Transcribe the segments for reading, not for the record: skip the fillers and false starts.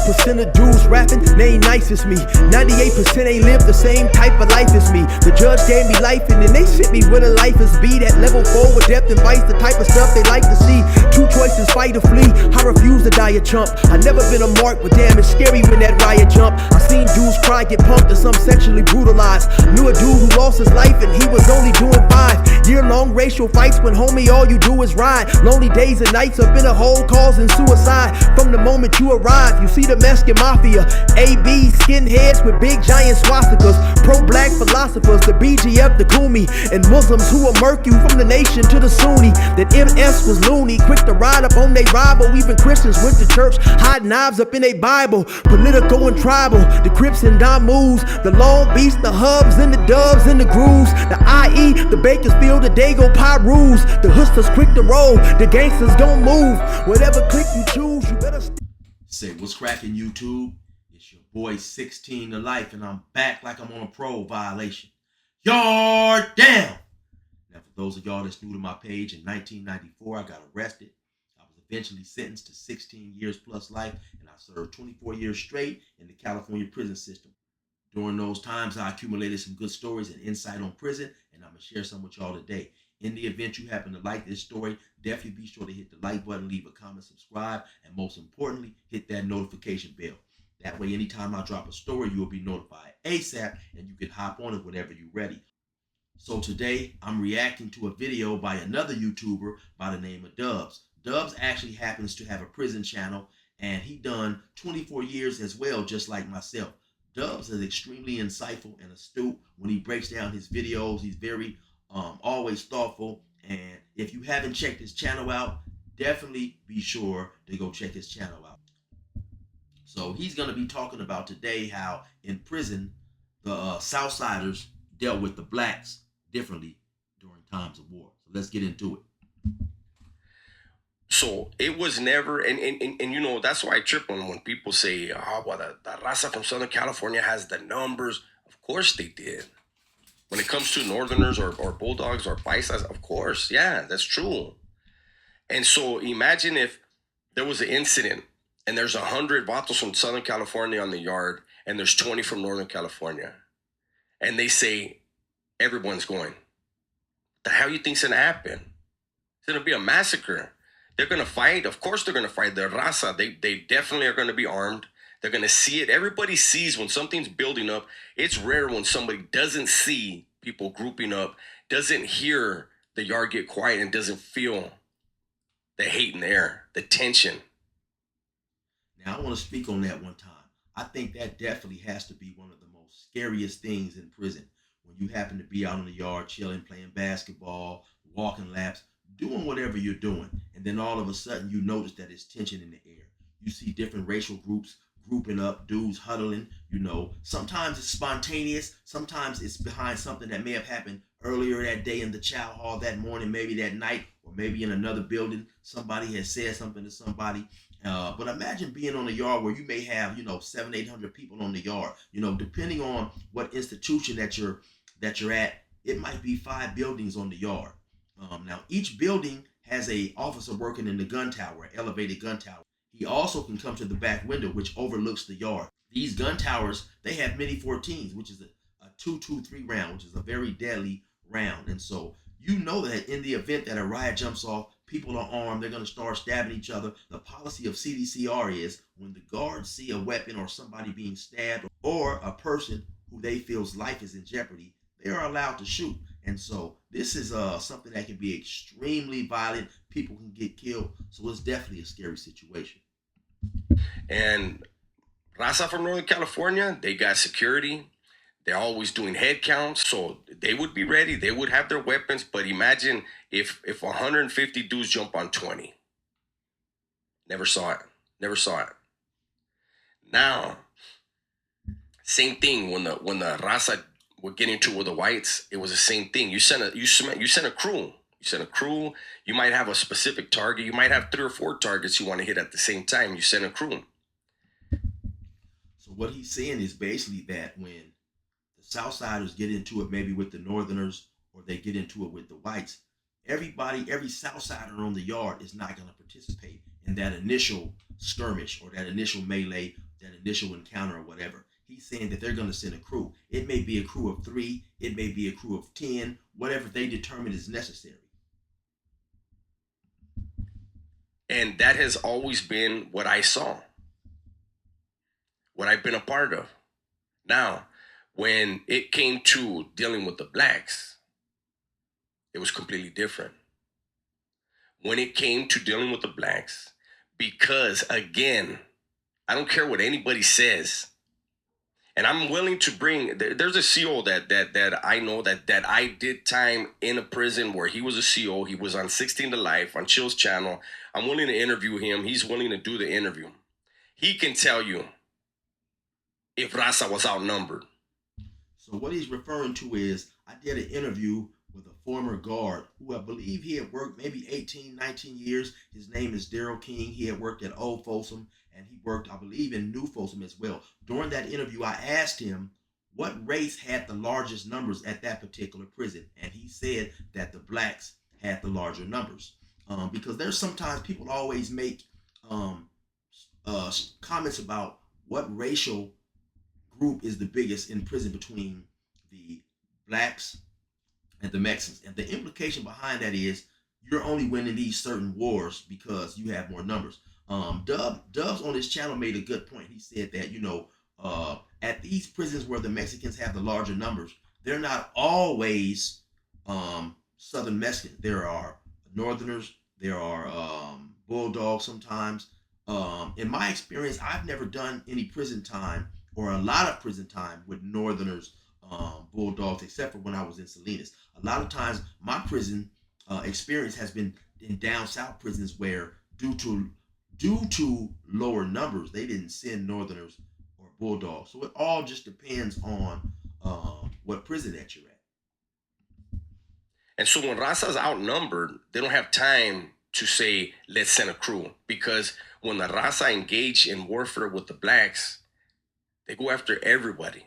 2% of dudes rapping, they ain't nice as me. 98% ain't lived the same type of life as me. The judge gave me life and then they sent me where the life is be. That level 4 with depth and vice, the type of stuff they like to see. Two choices, fight or flee. I refuse to die a chump. I never been a mark, but damn, it's scary when that riot jump. I seen dudes cry, get pumped, and some sexually brutalized. Knew a dude who lost his life and he was only doing 5 year-long racial fights when homie all you do is ride. Lonely days and nights up in a hole causing suicide. From the moment you arrive, you see the Mexican mafia, AB skinheads with big giant swastikas, pro-black philosophers, the BGF, the Kumi, and Muslims who will murk you from the nation to the Sunni. That MS was loony, quick to ride up on they rival. Even Christians went to church, hide knives up in they Bible. Political and tribal, the Crips and Damus, the Long Beach, the Hubs and the Dubs and the Grooves, the IE, the Bakersfield, the Dago Pyrus, the Hustlers quick to roll, the gangsters gon' move. Whatever click you choose, you better Say, what's cracking, YouTube? It's your boy 16 to life, and I'm back like I'm on a parole violation. Yard down! Now, for those of y'all that's new to my page, in 1994, I got arrested. I was eventually sentenced to 16 years plus life, and I served 24 years straight in the California prison system. During those times, I accumulated some good stories and insight on prison, and I'm going to share some with y'all today. In the event you happen to like this story, definitely be sure to hit the like button, leave a comment, subscribe, and most importantly, hit that notification bell. That way, anytime I drop a story, you'll be notified ASAP, and you can hop on it whenever you're ready. So today, I'm reacting to a video by another YouTuber by the name of Dubss. Dubss actually happens to have a prison channel, and he done 24 years as well, just like myself. Dubss is extremely insightful and astute when he breaks down his videos. He's very always thoughtful, and if you haven't checked his channel out, definitely be sure to go check his channel out. So he's going to be talking about today how in prison the Southsiders dealt with the blacks differently during times of war. So let's get into it. So it was never, and you know, that's why I trip when people say, oh, well, the Raza from Southern California has the numbers. Of course they did. When it comes to Northerners or Bulldogs or Paisas, of course, yeah, that's true. And so imagine if there was an incident and there's 100 vatos from Southern California on the yard and there's 20 from Northern California. And they say, everyone's going. The hell you think's gonna happen? It's gonna be a massacre. They're gonna fight. Of course they're gonna fight. The Raza, they definitely are gonna be armed. They're going to see it. Everybody sees when something's building up. It's rare when somebody doesn't see people grouping up, doesn't hear the yard get quiet, and doesn't feel the hate in the air, the tension. Now, I want to speak on that one time. I think that definitely has to be one of the most scariest things in prison. When you happen to be out in the yard chilling, playing basketball, walking laps, doing whatever you're doing, and then all of a sudden you notice that it's tension in the air. You see different racial groups grouping up, dudes huddling, you know. Sometimes it's spontaneous, sometimes it's behind something that may have happened earlier that day in the chow hall, that morning, maybe that night, or maybe in another building. Somebody has said something to somebody. But imagine being on a yard where you may have, 700-800 people on the yard. Depending on what institution that you're at, it might be 5 buildings on the yard. Now, each building has a officer working in the gun tower, elevated gun tower. He also can come to the back window, which overlooks the yard. These gun towers, they have mini 14s, which is a 223 round, which is a very deadly round. And so you know that in the event that a riot jumps off, people are armed, they're going to start stabbing each other. The policy of CDCR is when the guards see a weapon or somebody being stabbed or a person who they feel's life is in jeopardy, they are allowed to shoot. And so this is something that can be extremely violent. People can get killed. So it's definitely a scary situation. And Raza from Northern California, they got security. They're always doing head counts. So they would be ready. They would have their weapons. But imagine if 150 dudes jump on 20. Never saw it. Never saw it. Now, same thing when the Raza would get into with the whites, it was the same thing. You sent a crew. You sent a crew. You might have a specific target. You might have 3 or 4 targets you want to hit at the same time. You send a crew. So what he's saying is basically that when the Southsiders get into it, maybe with the Northerners, or they get into it with the whites, every Southsider on the yard is not going to participate in that initial skirmish or that initial melee that initial encounter or whatever. He's saying that they're going to send a crew. It may be a crew of 3, it may be a crew of 10, whatever they determine is necessary. And that has always been what I saw, what I've been a part of. Now, when it came to dealing with the blacks, it was completely different. When it came to dealing with the blacks, because again, I don't care what anybody says, and I'm willing to bring. There's a CO that I know that I did time in a prison where he was a CO. He was on 16 to Life on Chill's channel. I'm willing to interview him. He's willing to do the interview. He can tell you if Raza was outnumbered. So what he's referring to is, I did an interview with a former guard who I believe he had worked maybe 18, 19 years. His name is Daryl King. He had worked at Old Folsom, and he worked, I believe, in New Folsom as well. During that interview, I asked him what race had the largest numbers at that particular prison, and he said that the blacks had the larger numbers. Because there's sometimes people always make comments about what racial group is the biggest in prison between the blacks and the Mexicans. And the implication behind that is you're only winning these certain wars because you have more numbers. Dubs on his channel made a good point. He said that, at these prisons where the Mexicans have the larger numbers, they're not always Southern Mexicans. There are Northerners, there are Bulldogs sometimes. In my experience, I've never done any prison time or a lot of prison time with Northerners, Bulldogs, except for when I was in Salinas. A lot of times my prison experience has been in down south prisons where due to lower numbers, they didn't send Northerners or Bulldogs. So it all just depends on what prison that you're at. And so when Raza's outnumbered, they don't have time to say, let's send a crew. Because when the Raza engage in warfare with the blacks, they go after everybody.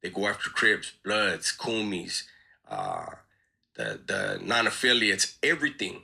They go after Crips, Bloods, Kumis, the non-affiliates, everything.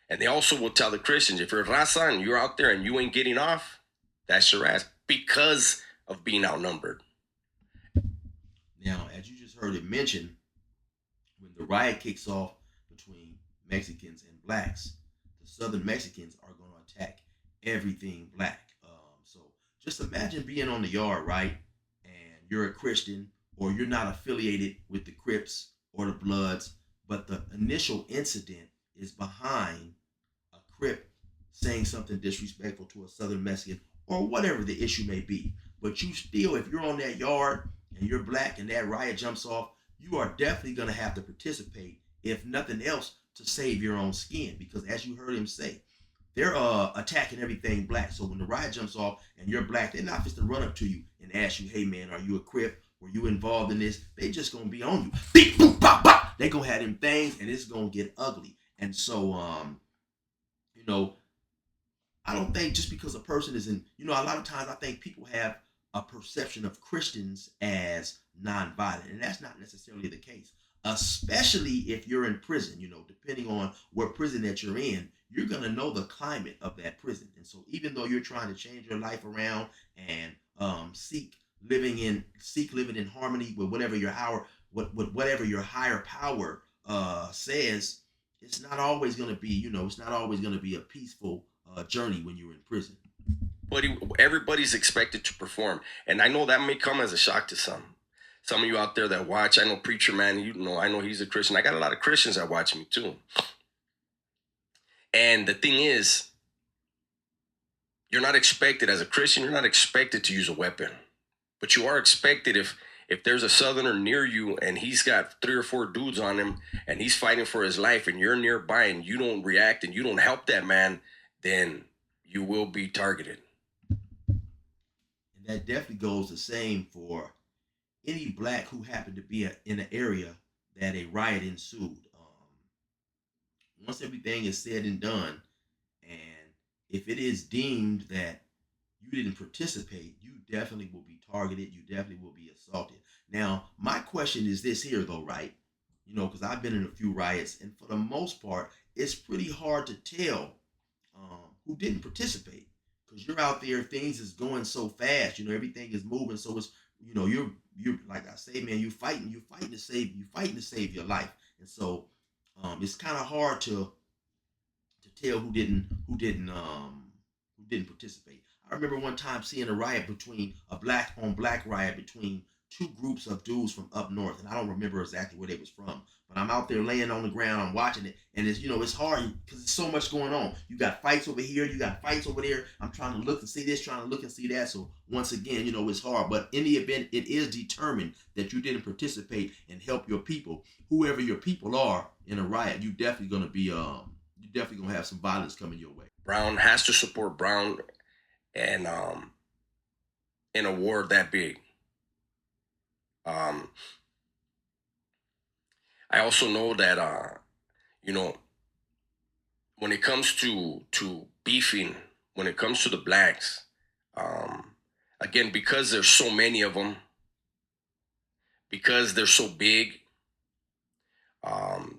And they also will tell the Christians, if you're Raza and you're out there and you ain't getting off, that's your ass, because of being outnumbered. Now, as you just heard it mentioned, when the riot kicks off between Mexicans and blacks, the Southern Mexicans are going to attack everything black. So just imagine being on the yard, right? And you're a Christian, or you're not affiliated with the Crips or the Bloods, but the initial incident is behind a Crip saying something disrespectful to a Southern Mexican, or whatever the issue may be. But you still, if you're on that yard and you're black and that riot jumps off, you are definitely going to have to participate, if nothing else, to save your own skin. Because as you heard him say, they're attacking everything black. So when the riot jumps off and you're black, they're not just to run up to you and ask you, hey man, are you a Crip? Were you involved in this? They just going to be on you. Beep, boop, bop, bop. They going to have them things, and it's going to get ugly. And so, I don't think just because a person is in, a lot of times I think people have a perception of Christians as nonviolent, and that's not necessarily the case. Especially if you're in prison, depending on what prison that you're in, you're going to know the climate of that prison. And so even though you're trying to change your life around and seek living in harmony with whatever your higher power says, it's not always going to be, it's not always going to be a peaceful journey when you're in prison. But everybody's expected to perform. And I know that may come as a shock to some. Some of you out there that watch, I know Preacher Man, I know he's a Christian. I got a lot of Christians that watch me too. And the thing is, you're not expected as a Christian, you're not expected to use a weapon. But you are expected if there's a Southerner near you and he's got 3 or 4 dudes on him and he's fighting for his life and you're nearby and you don't react and you don't help that man, then you will be targeted. And that definitely goes the same for any black who happened to be in an area that a riot ensued. Once everything is said and done, and if it is deemed that you didn't participate, you definitely will be targeted. You definitely will be assaulted. Now, my question is this here, though, right? Because I've been in a few riots, and for the most part, it's pretty hard to tell who didn't participate. because you're out there, things is going so fast. Everything is moving. So it's you're like I say, man, you fighting to save your life. And so it's kind of hard to tell who didn't participate. I remember one time seeing a riot between a black on black riot between two groups of dudes from up north, and I don't remember exactly where they was from. But I'm out there laying on the ground, I'm watching it, and it's hard because there's so much going on. You got fights over here, you got fights over there. I'm trying to look and see this, trying to look and see that. So once again, it's hard. But in the event it is determined that you didn't participate and help your people, whoever your people are in a riot, you definitely gonna have some violence coming your way. Brown has to support Brown, and in a war that big. I also know that when it comes to beefing, when it comes to the blacks, again, because there's so many of them, because they're so big,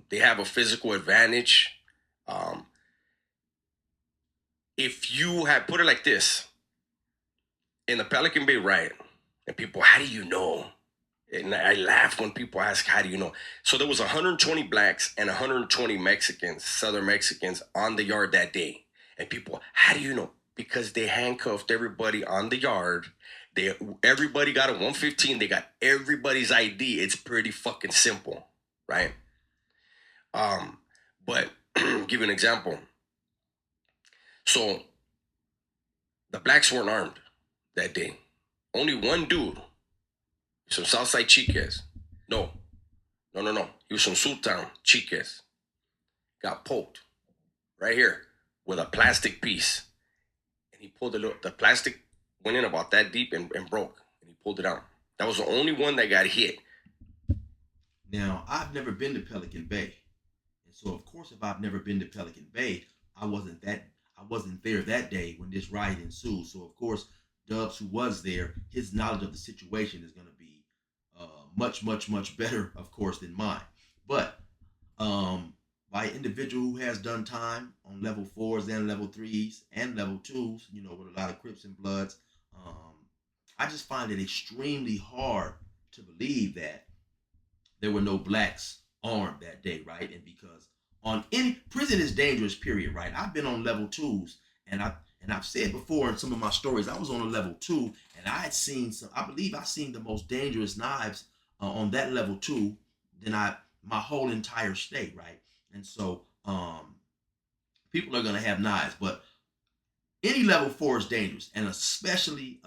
they have a physical advantage. If you had put it like this, in the Pelican Bay riot, and people, how do you know? And I laugh when people ask, how do you know? So there was 120 blacks and 120 Mexicans, Southern Mexicans, on the yard that day. And people, how do you know? Because they handcuffed everybody on the yard. Everybody got a 115. They got everybody's ID. It's pretty fucking simple, right? But give you an example. So the blacks weren't armed that day. Only one dude, some Southside Chiques. No. He was from Sultan Chiques. Got poked right here with a plastic piece. And he pulled the plastic went in about that deep and broke. And he pulled it out. That was the only one that got hit. Now, I've never been to Pelican Bay. And so, of course, if I've never been to Pelican Bay, I wasn't there that day when this riot ensued. So, of course, Dubss, who was there, his knowledge of the situation is going to be much, much, much better, of course, than mine. But by an individual who has done time on level 4s and level 3s and level 2s, with a lot of Crips and Bloods, I just find it extremely hard to believe that there were no blacks armed that day, right? And because on any prison is dangerous, period, right? I've been on level 2s, and I've said before in some of my stories, I was on a level 2, and I believe I seen the most dangerous knives on that level 2 than my whole entire state, right? And so people are gonna have knives, but any level 4 is dangerous, and especially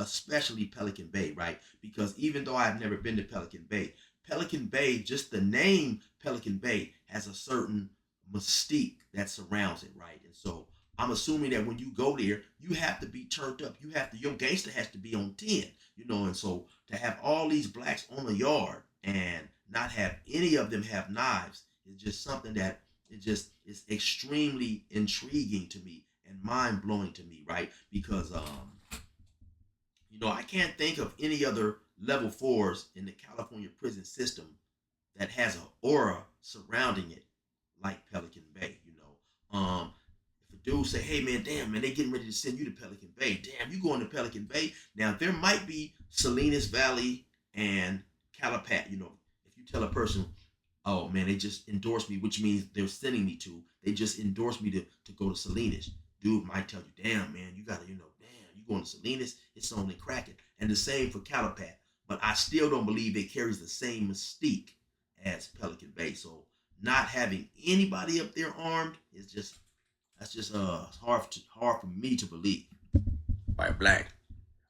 Pelican Bay, right? Because even though I've never been to Pelican Bay, just the name Pelican Bay has a certain mystique that surrounds it, right? And so I'm assuming that when you go there, you have to be turned up. Your gangster has to be on 10, and so to have all these blacks on the yard and not have any of them have knives is just something that is extremely intriguing to me and mind-blowing to me, right? Because I can't think of any other level 4s in the California prison system that has an aura surrounding it like Pelican Bay. If a dude say, hey man, damn man, they getting ready to send you to Pelican Bay. Damn, you going to Pelican Bay. Now there might be Salinas Valley and Calapat. If you tell a person, oh man, they just endorsed me, which means they're sending me to, they just endorsed me to go to Salinas. Dude might tell you, damn man, you gotta, damn, you going to Salinas, it's only cracking. And the same for Calapat. But I still don't believe it carries the same mystique as Pelican Bay. So not having anybody up there armed is just hard for me to believe. By a black.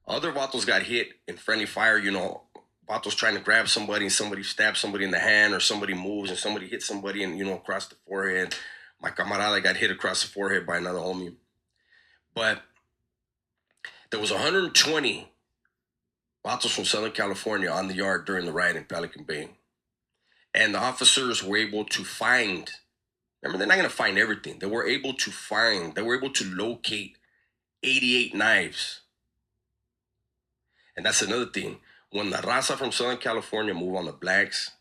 Other vatos got hit in friendly fire. Vatos trying to grab somebody and somebody stabs somebody in the hand, or somebody moves and somebody hits somebody and across the forehead. My camarada got hit across the forehead by another homie. But there was 120 vatos from Southern California on the yard during the riot in Pelican Bay. And the officers were able to find, remember, they're not going to find everything. They were able to locate 88 knives. And that's another thing. When the Raza from Southern California move on the blacks,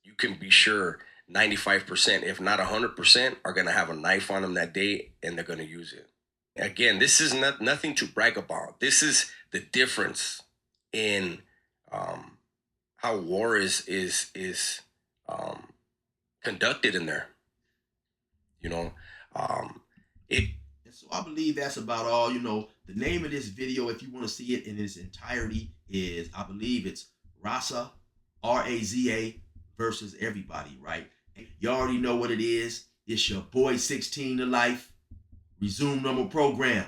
you can be sure 95%, if not 100%, are going to have a knife on them that day, and they're going to use it. Again, this is nothing to brag about. This is the difference in how war is conducted in there. You know, it. And so I believe that's about all. The name of this video, if you want to see it in its entirety, is, I believe it's Raza, Raza versus everybody, right? You already know what it is. It's your boy 16 to life. Resume normal program.